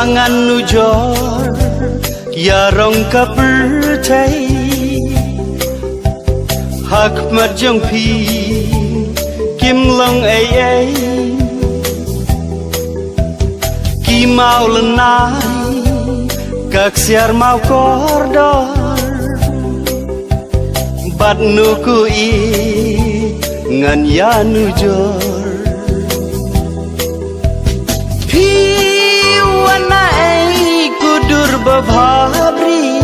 Angan nujor ya rong kapurtai hak marjong pi kim long ai ki mau lenai kak siar mau kordor bat nuku i ngan ya nujor babhabri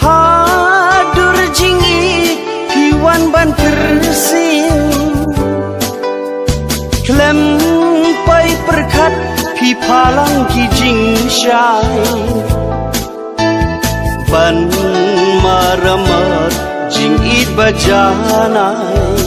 hadur jingi piwan ban persiu klem pai perkat pi palang ki jing shai ban maramat jing it bajanai